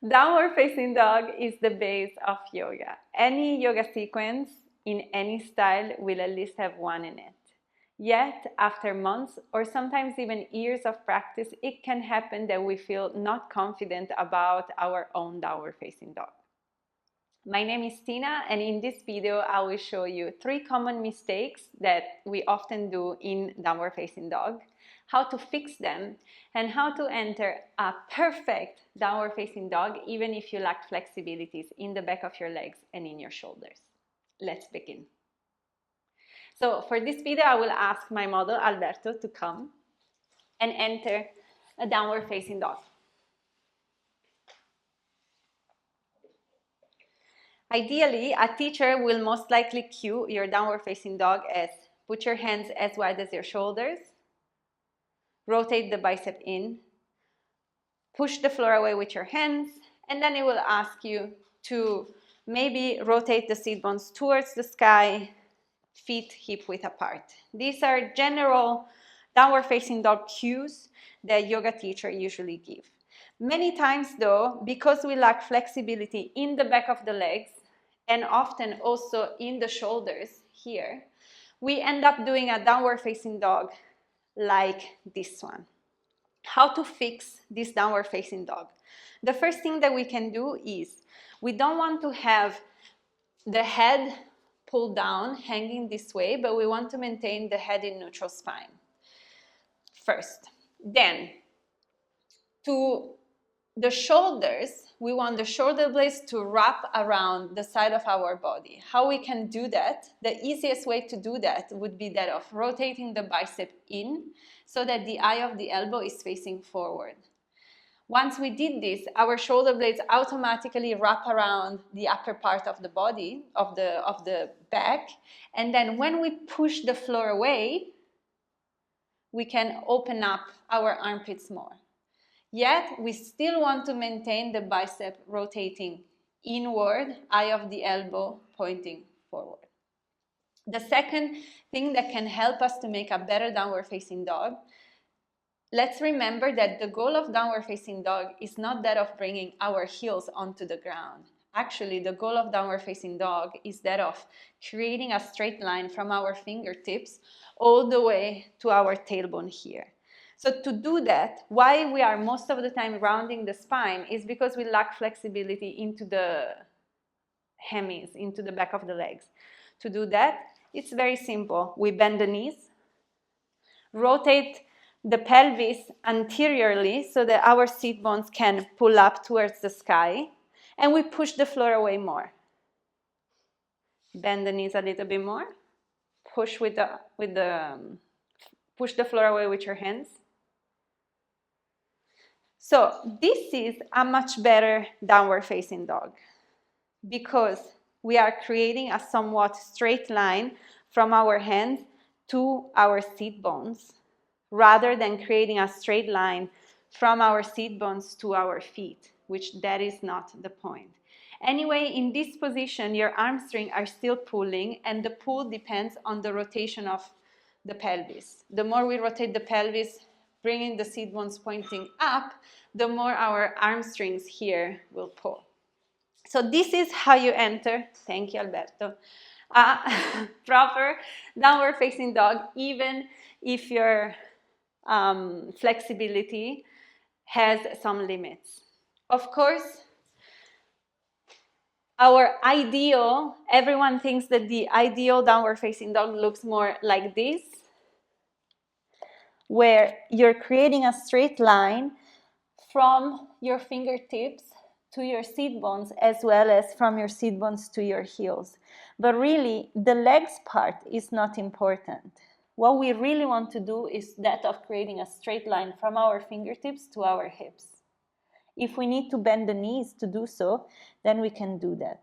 Downward facing dog is the base of yoga. Any yoga sequence in any style will at least have one in it. Yet, after months or sometimes even years of practice, it can happen that we feel not confident about our own downward facing dog. My name is Tina, and in this video I will show you 3 common mistakes that we often do in downward facing dog, how to fix them, and how to enter a perfect downward facing dog even if you lack flexibilities in the back of your legs and in your shoulders. Let's begin. So for this video I will ask my model Alberto to come and enter a downward facing dog. Ideally, a teacher will most likely cue your downward facing dog as put your hands as wide as your shoulders, rotate the bicep in, push the floor away with your hands, and then it will ask you to maybe rotate the seat bones towards the sky, feet hip width apart. These are general downward facing dog cues that yoga teacher usually give. Many times though, because we lack flexibility in the back of the legs and often also in the shoulders here, we end up doing a downward facing dog like this one. How to fix this downward facing dog? The first thing that we can do is we don't want to have the head pulled down, hanging this way, but we want to maintain the head in neutral spine first. Then, to the shoulders, we want the shoulder blades to wrap around the side of our body. How we can do that? The easiest way to do that would be that of rotating the bicep in so that the eye of the elbow is facing forward. Once we did this, our shoulder blades automatically wrap around the upper part of the body, of the back, and then when we push the floor away, we can open up our armpits more. Yet, we still want to maintain the bicep rotating inward, eye of the elbow pointing forward. The second thing that can help us to make a better downward facing dog, let's remember that the goal of downward facing dog is not that of bringing our heels onto the ground. Actually, the goal of downward facing dog is that of creating a straight line from our fingertips all the way to our tailbone here. So to do that, why we are most of the time rounding the spine is because we lack flexibility into the hemis, into the back of the legs. To do that, it's very simple. We bend the knees, rotate the pelvis anteriorly so that our seat bones can pull up towards the sky, and we push the floor away more. Bend the knees a little bit more. Push push the floor away with your hands. So this is a much better downward facing dog because we are creating a somewhat straight line from our hands to our seat bones rather than creating a straight line from our seat bones to our feet, which that is not the point. Anyway, in this position, your hamstrings are still pulling, and the pull depends on the rotation of the pelvis. The more we rotate the pelvis, bringing the seat bones pointing up, the more our hamstrings here will pull. So this is how you enter, thank you Alberto, a proper downward facing dog, even if your flexibility has some limits. Of course, everyone thinks that the ideal downward facing dog looks more like this, where you're creating a straight line from your fingertips to your seat bones as well as from your seat bones to your heels. But really, the legs part is not important. What we really want to do is that of creating a straight line from our fingertips to our hips. If we need to bend the knees to do so, then we can do that.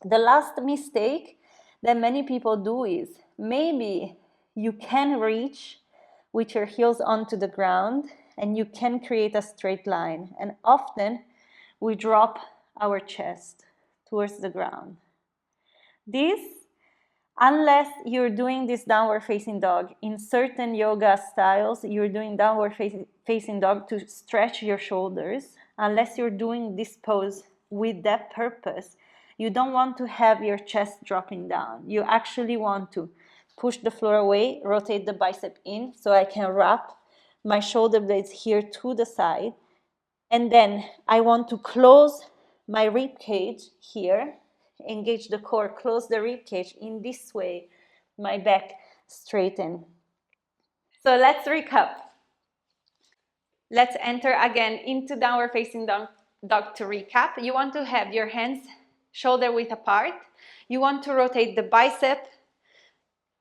The last mistake that many people do is maybe you can reach with your heels onto the ground and you can create a straight line. And often we drop our chest towards the ground. This, unless you're doing this downward facing dog in certain yoga styles, you're doing downward facing dog to stretch your shoulders. unless you're doing this pose with that purpose, you don't want to have your chest dropping down. You actually want to push the floor away, rotate the bicep in so I can wrap my shoulder blades here to the side. And then I want to close my rib cage here, engage the core, close the rib cage. In this way, my back straighten. So let's recap. Let's enter again into downward facing dog to recap. You want to have your hands shoulder width apart. You want to rotate the bicep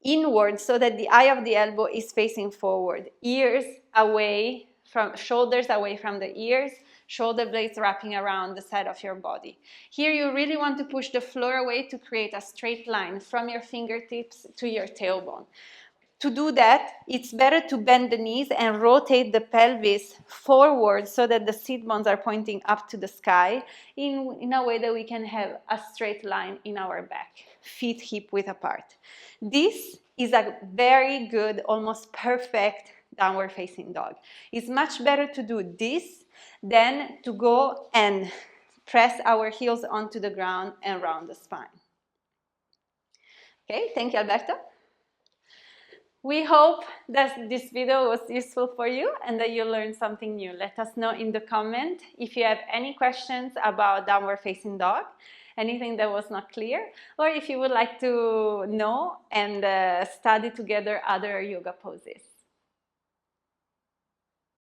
inward so that the eye of the elbow is facing forward. Ears away from, shoulders away from the ears, shoulder blades wrapping around the side of your body. Here you really want to push the floor away to create a straight line from your fingertips to your tailbone. To do that, it's better to bend the knees and rotate the pelvis forward so that the sit bones are pointing up to the sky in a way that we can have a straight line in our back, feet hip width apart. This is a very good, almost perfect downward facing dog. It's much better to do this than to go and press our heels onto the ground and round the spine. Okay, thank you, Alberto. We hope that this video was useful for you and that you learned something new. Let us know in the comment if you have any questions about downward facing dog, anything that was not clear, or if you would like to know and study together other yoga poses.